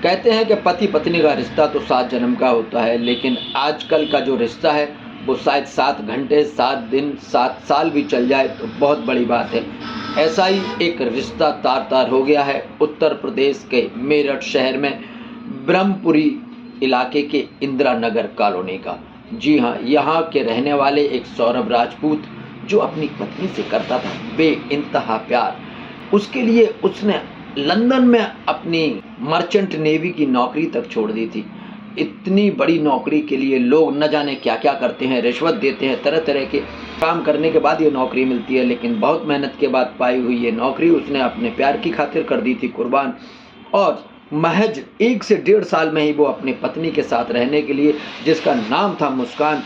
कहते हैं कि पति पत्नी का रिश्ता तो 7 जन्म का होता है, लेकिन आजकल का जो रिश्ता है वो शायद 7 घंटे, 7 दिन, 7 साल भी चल जाए तो बहुत बड़ी बात है। ऐसा ही एक रिश्ता तार-तार हो गया है उत्तर प्रदेश के मेरठ शहर में ब्रह्मपुरी इलाके के इंदिरा नगर कॉलोनी का। जी हाँ, यहाँ के रहने वाले एक सौरभ राजपूत जो अपनी पत्नी से करता था बेइंतहा प्यार। उसके लिए उसने लंदन में अपनी मर्चेंट नेवी की नौकरी तक छोड़ दी थी। इतनी बड़ी नौकरी के लिए लोग न जाने क्या-क्या करते हैं, रिश्वत देते हैं, तरह-तरह के काम करने के बाद ये नौकरी मिलती है, लेकिन बहुत मेहनत के बाद पाई हुई ये नौकरी उसने अपने प्यार की खातिर कर दी थी कुर्बान। और महज 1 से डेढ़ साल में ही वो अपनी पत्नी के साथ रहने के लिए, जिसका नाम था मुस्कान,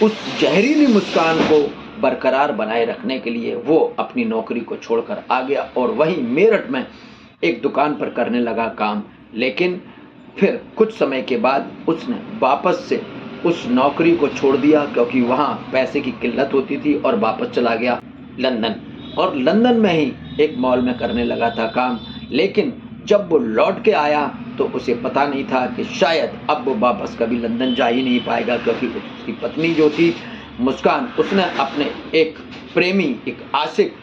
उस जहरीली मुस्कान को बरकरार बनाए रखने के लिए वो अपनी नौकरी को छोड़कर आ गया और वहीं मेरठ में एक दुकान पर करने लगा काम। लेकिन फिर कुछ समय के बाद उसने वापस से उस नौकरी को छोड़ दिया, क्योंकि वहाँ पैसे की किल्लत होती थी, और वापस चला गया लंदन। और लंदन में ही एक मॉल में करने लगा था काम। लेकिन जब वो लौट के आया तो उसे पता नहीं था कि शायद अब वो वापस कभी लंदन जा ही नहीं पाएगा, क्योंकि उसकी पत्नी जो थी मुस्कान, उसने अपने एक प्रेमी, एक आशिक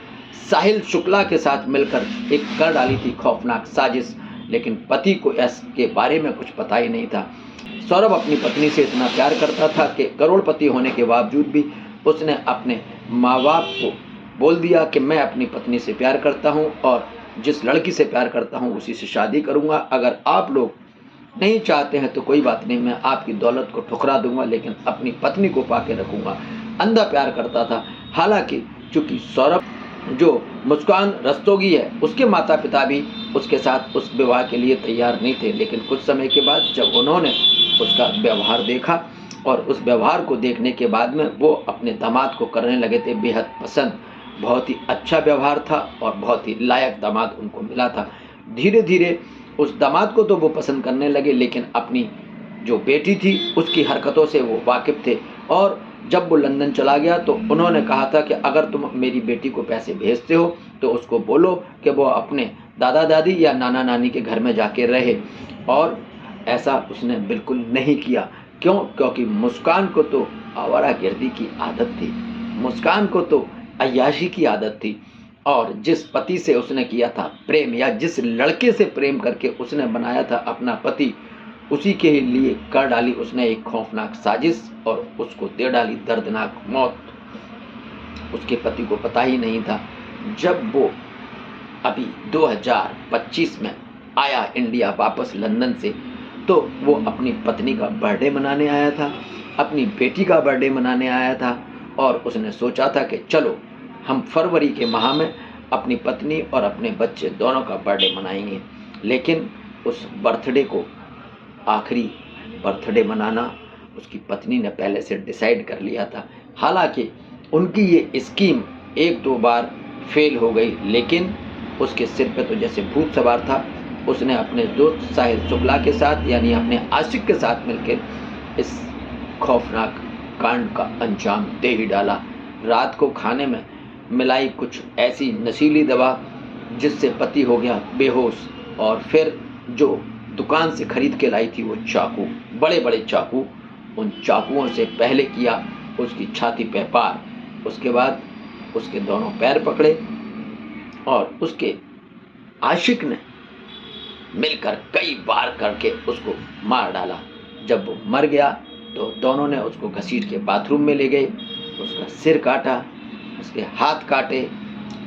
साहिल शुक्ला के साथ मिलकर एक कर डाली थी खौफनाक साजिश। लेकिन पति को इसके बारे में कुछ पता ही नहीं था। सौरभ अपनी पत्नी से इतना प्यार करता था कि करोड़पति होने के बावजूद भी उसने अपने माँ बाप को बोल दिया कि मैं अपनी पत्नी से प्यार करता हूँ और जिस लड़की से प्यार करता हूँ उसी से शादी करूँगा। अगर आप लोग नहीं चाहते हैं तो कोई बात नहीं, मैं आपकी दौलत को ठुकरा दूंगा, लेकिन अपनी पत्नी को पाके रखूँगा। अंधा प्यार करता था। हालांकि चूँकि सौरभ जो मुस्कान रस्तोगी है, उसके माता पिता भी उसके साथ उस विवाह के लिए तैयार नहीं थे, लेकिन कुछ समय के बाद जब उन्होंने उसका व्यवहार देखा और उस व्यवहार को देखने के बाद में वो अपने दामाद को करने लगे थे बेहद पसंद। बहुत ही अच्छा व्यवहार था और बहुत ही लायक दामाद उनको मिला था। धीरे धीरे उस दामाद को तो वो पसंद करने लगे, लेकिन अपनी जो बेटी थी उसकी हरकतों से वो वाकिफ़ थे। और जब वो लंदन चला गया तो उन्होंने कहा था कि अगर तुम मेरी बेटी को पैसे भेजते हो तो उसको बोलो कि वो अपने दादा दादी या नाना नानी के घर में जाके रहे। और ऐसा उसने बिल्कुल नहीं किया। क्यों? क्योंकि मुस्कान को तो आवारागर्दी की आदत थी, मुस्कान को तो अय्याशी की आदत थी। और जिस पति से उसने किया था प्रेम, या जिस लड़के से प्रेम करके उसने बनाया था अपना पति, उसी के लिए कर डाली उसने एक खौफनाक साजिश और उसको दे डाली दर्दनाक मौत। उसके पति को पता ही नहीं था। जब वो अभी 2025 में आया इंडिया वापस लंदन से, तो वो अपनी पत्नी का बर्थडे मनाने आया था, अपनी बेटी का बर्थडे मनाने आया था। और उसने सोचा था कि चलो हम फरवरी के माह में अपनी पत्नी और अपने बच्चे दोनों का बर्थडे मनाएंगे। लेकिन उस बर्थडे को, आखिरी बर्थडे मनाना, उसकी पत्नी ने पहले से डिसाइड कर लिया था। हालांकि उनकी ये स्कीम 1-2 बार फेल हो गई, लेकिन उसके सिर पे तो जैसे भूत सवार था। उसने अपने दोस्त साहिल शुक्ला के साथ, यानी अपने आशिक के साथ मिलकर इस खौफनाक कांड का अंजाम दे ही डाला। रात को खाने में मिलाई कुछ ऐसी नशीली दवा जिससे पति हो गया बेहोश। और फिर जो दुकान से खरीद के लाई थी वो चाकू, बड़े बड़े चाकू, उन चाकुओं से पहले किया उसकी छाती पे पार, उसके बाद उसके दोनों पैर पकड़े और उसके आशिक ने मिलकर कई बार करके उसको मार डाला। जब वो मर गया तो दोनों ने उसको घसीट के बाथरूम में ले गए, उसका सिर काटा, उसके हाथ काटे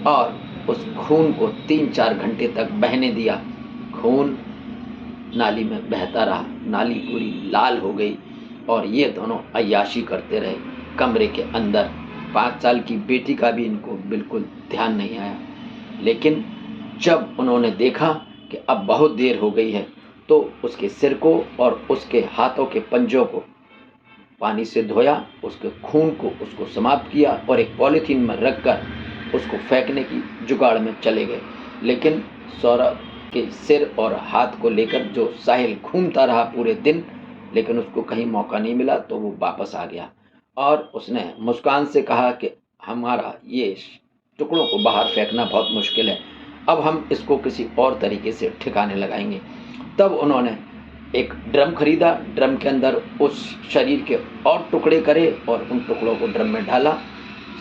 और उस खून को 3-4 घंटे तक बहने दिया। खून नाली में बहता रहा, नाली पूरी लाल हो गई और ये दोनों अय्याशी करते रहे कमरे के अंदर। 5 साल की बेटी का भी इनको बिल्कुल ध्यान नहीं आया। लेकिन जब उन्होंने देखा कि अब बहुत देर हो गई है, तो उसके सिर को और उसके हाथों के पंजों को पानी से धोया, उसके खून को उसको समाप्त किया और एक पॉलीथीन में रखकर उसको फेंकने की जुगाड़ में चले गए। लेकिन सौरभ के सिर और हाथ को लेकर जो साहिल घूमता रहा पूरे दिन, लेकिन उसको कहीं मौका नहीं मिला, तो वो वापस आ गया और उसने मुस्कान से कहा कि हमारा ये टुकड़ों को बाहर फेंकना बहुत मुश्किल है, अब हम इसको किसी और तरीके से ठिकाने लगाएंगे। तब उन्होंने एक ड्रम खरीदा, ड्रम के अंदर उस शरीर के और टुकड़े करे और उन टुकड़ों को ड्रम में डाला,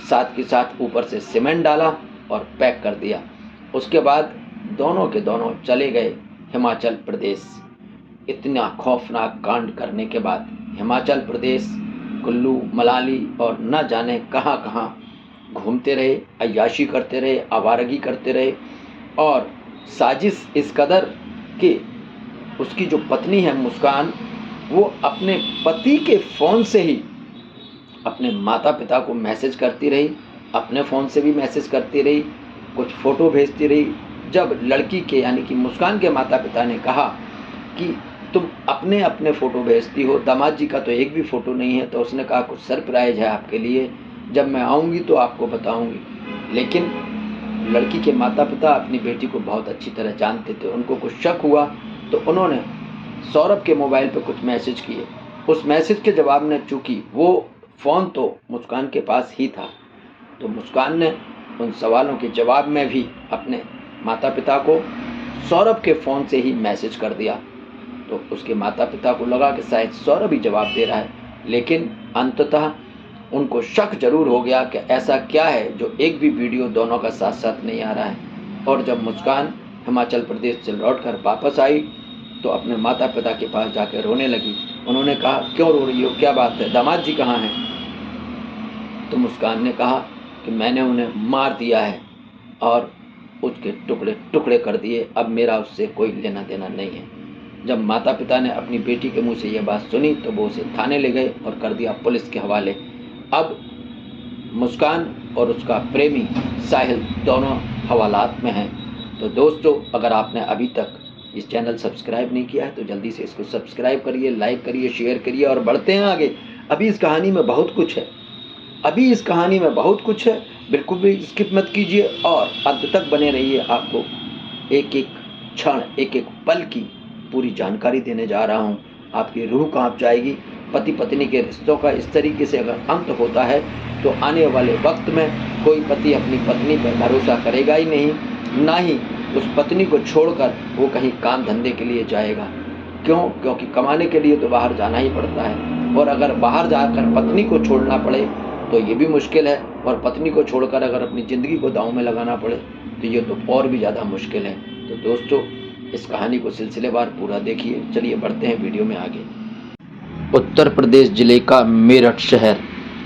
साथ के साथ ऊपर से सीमेंट डाला और पैक कर दिया। उसके बाद दोनों के दोनों चले गए हिमाचल प्रदेश। इतना खौफनाक कांड करने के बाद हिमाचल प्रदेश, कुल्लू मनाली और न जाने कहाँ कहाँ घूमते रहे, अय्याशी करते रहे, आवारगी करते रहे और साजिश इस कदर कि उसकी जो पत्नी है मुस्कान, वो अपने पति के फ़ोन से ही अपने माता पिता को मैसेज करती रही, अपने फ़ोन से भी मैसेज करती रही, कुछ फ़ोटो भेजती रही। जब लड़की के यानी कि मुस्कान के माता पिता ने कहा कि तुम अपने अपने फ़ोटो भेजती हो, दामाद जी का तो एक भी फ़ोटो नहीं है, तो उसने कहा कुछ सरप्राइज़ है आपके लिए, जब मैं आऊँगी तो आपको बताऊँगी। लेकिन लड़की के माता पिता अपनी बेटी को बहुत अच्छी तरह जानते थे। उनको कुछ शक हुआ तो उन्होंने सौरभ के मोबाइल पर कुछ मैसेज किए। उस मैसेज के जवाब में चूँकि वो फ़ोन तो मुस्कान के पास ही था, तो मुस्कान ने उन सवालों के जवाब में भी अपने माता पिता को सौरभ के फ़ोन से ही मैसेज कर दिया। तो उसके माता पिता को लगा कि शायद सौरभ ही जवाब दे रहा है, लेकिन अंततः उनको शक जरूर हो गया कि ऐसा क्या है जो एक भी वीडियो दोनों का साथ साथ नहीं आ रहा है। और जब मुस्कान हिमाचल प्रदेश से लौटकर वापस आई तो अपने माता पिता के पास जाकर रोने लगी। उन्होंने कहा, क्यों रो रही हो, क्या बात है, दामाद जी कहाँ हैं? तो मुस्कान ने कहा कि मैंने उन्हें मार दिया है और उसके टुकड़े टुकड़े कर दिए, अब मेरा उससे कोई लेना देना नहीं है। जब माता पिता ने अपनी बेटी के मुंह से यह बात सुनी तो वो उसे थाने ले गए और कर दिया पुलिस के हवाले। अब मुस्कान और उसका प्रेमी साहिल दोनों हवालात में हैं। तो दोस्तों, अगर आपने अभी तक इस चैनल सब्सक्राइब नहीं किया है तो जल्दी से इसको सब्सक्राइब करिए, लाइक करिए, शेयर करिए और बढ़ते हैं आगे। अभी इस कहानी में बहुत कुछ है, बिल्कुल भी स्किप मत कीजिए और अंत तक बने रहिए। आपको एक एक क्षण, एक एक पल की पूरी जानकारी देने जा रहा हूँ। आपकी रूह कांप जाएगी। पति पत्नी के रिश्तों का इस तरीके से अगर अंत होता है तो आने वाले वक्त में कोई पति अपनी पत्नी पर भरोसा करेगा ही नहीं, ना ही उस पत्नी को छोड़कर वो कहीं काम धंधे के लिए जाएगा। क्यों? क्योंकि कमाने के लिए तो बाहर जाना ही पड़ता है, और अगर बाहर जाकर पत्नी को छोड़ना पड़े तो ये भी मुश्किल है, और पत्नी को छोड़कर अगर अपनी ज़िंदगी को दांव में लगाना पड़े तो ये तो और भी ज़्यादा मुश्किल है। तो दोस्तों, इस कहानी को सिलसिलेवार पूरा देखिए। चलिए बढ़ते हैं वीडियो में आगे। उत्तर प्रदेश जिले का मेरठ शहर,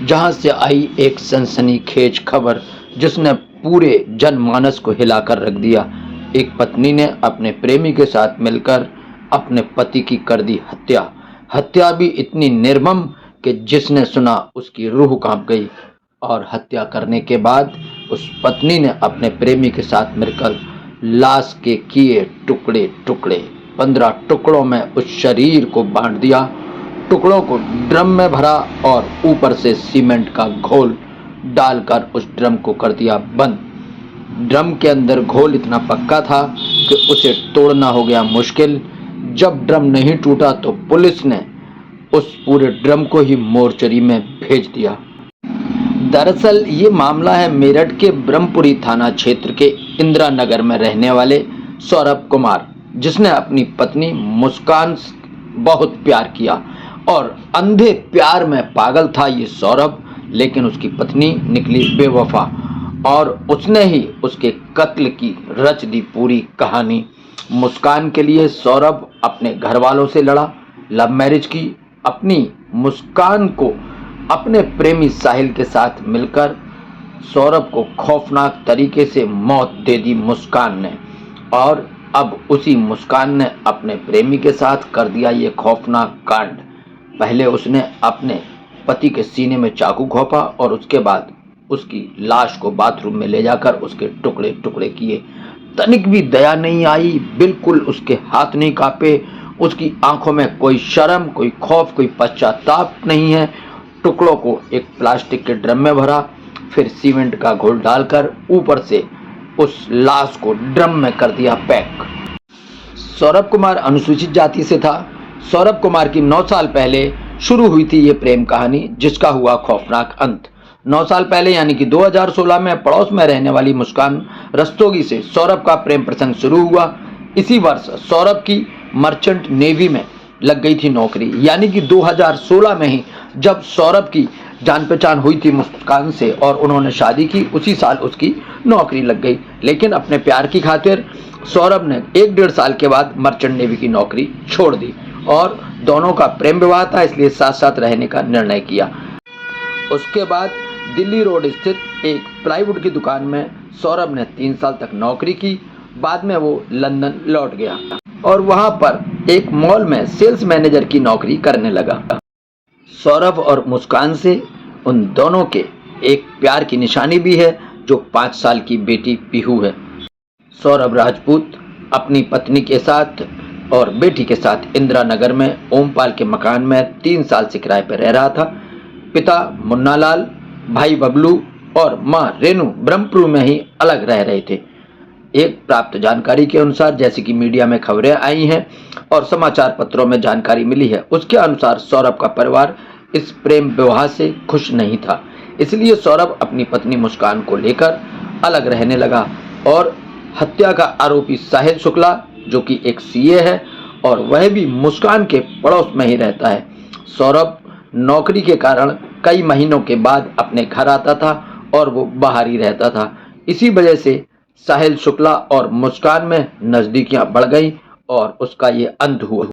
जहां से आई एक सनसनीखेज खबर जिसने पूरे जनमानस को हिलाकर रख दिया। एक पत्नी ने अपने प्रेमी के साथ मिलकर अपने पति की कर दी हत्या। हत्या भी इतनी निर्मम कि जिसने सुना उसकी रूह कांप गई। और हत्या करने के बाद उस पत्नी ने अपने प्रेमी के साथ मिलकर लाश के किए टुकड़े टुकड़े 15 टुकड़ों में उस शरीर को बांट दिया। टुकड़ों को ड्रम में भरा और ऊपर से सीमेंट का घोल डालकर उस ड्रम को कर दिया बंद। ड्रम के अंदर घोल इतना पक्का था कि उसे तोड़ना हो गया मुश्किल। जब ड्रम नहीं टूटा तो पुलिस ने उस पूरे ड्रम को ही मोर्चरी में भेज दिया। दरअसल ये मामला है मेरठ के ब्रह्मपुरी थाना क्षेत्र के इंदिरा नगर में रहने वाले सौरभ कुमार, जिसने अपनी पत्नी मुस्कान बहुत प्यार किया और अंधे प्यार में पागल था ये सौरभ। लेकिन उसकी पत्नी निकली बेवफा और उसने ही उसके कत्ल की रच दी पूरी कहानी। मुस्कान के लिए सौरभ अपने घर वालों से लड़ा, लव मैरिज की। अपनी मुस्कान को अपने प्रेमी साहिल के साथ मिलकर सौरभ को खौफनाक तरीके से मौत दे दी मुस्कान ने। और अब उसी मुस्कान ने अपने प्रेमी के साथ कर दिया ये खौफनाक कांड। पहले उसने अपने पति के सीने में चाकू घोंपा और उसके बाद उसकी लाश को बाथरूम में ले जाकर उसके टुकड़े टुकड़े किए। तनिक भी दया नहीं आई, बिल्कुल उसके हाथ नहीं कांपे, उसकी आंखों में कोई शर्म, कोई खौफ, कोई पश्चाताप नहीं है। टुकड़ों को एक प्लास्टिक के ड्रम में भरा, फिर सीमेंट का घोल डालकर ऊपर से उस लाश को ड्रम में कर दिया पैक। सौरभ कुमार अनुसूचित जाति से था। सौरभ कुमार की 9 साल पहले शुरू हुई थी ये प्रेम कहानी, जिसका हुआ खौफनाक अंत। 9 साल पहले यानी कि 2016 में पड़ोस में रहने वाली मुस्कान रस्तोगी से सौरभ का प्रेम प्रसंग शुरू हुआ। इसी वर्ष सौरभ की मर्चेंट नेवी में लग गई थी नौकरी, यानी कि 2016 में ही जब सौरभ की जान पहचान हुई थी मुस्कान से और उन्होंने शादी की, उसी साल उसकी नौकरी लग गई। लेकिन अपने प्यार की खातिर सौरभ ने 1-1.5 साल के बाद मर्चेंट नेवी की नौकरी छोड़ दी और दोनों का प्रेम विवाह था, इसलिए साथ साथ रहने का निर्णय किया। उसके बाद दिल्ली रोड स्थित एक प्लाईवुड की दुकान में सौरभ ने 3 साल तक नौकरी की। बाद में वो लंदन लौट गया और वहाँ पर एक मॉल में सेल्स मैनेजर की नौकरी करने लगा। सौरभ और मुस्कान से उन दोनों के एक प्यार की निशानी भी है, जो 5 साल की बेटी पीहू है। सौरभ राजपूत अपनी पत्नी के साथ और बेटी के साथ इंदिरा नगर में ओमपाल के मकान में 3 साल से किराए पर रह रहा था। पिता मुन्नालाल, भाई बबलू और मां रेनू ब्रह्मपुर में ही अलग रह रहे थे। एक प्राप्त जानकारी के अनुसार, जैसे कि मीडिया में खबरें आई हैं और समाचार पत्रों में जानकारी मिली है, उसके अनुसार सौरभ का परिवार इस प्रेम विवाह से खुश नहीं था। इसलिए सौरभ अपनी पत्नी मुस्कान को लेकर अलग रहने लगा और हत्या का आरोपी साहिल शुक्ला, जो कि एक सीए है और वह भी मुस्कान के पड़ोस में ही रहता है। सौरभ नौकरी के कारण कई महीनों के बाद अपने घर आता था और वो बाहर ही रहता था। इसी वजह से साहिल शुक्ला और मुस्कान में नज़दीकियां बढ़ गई और उसका ये अंत हुआ।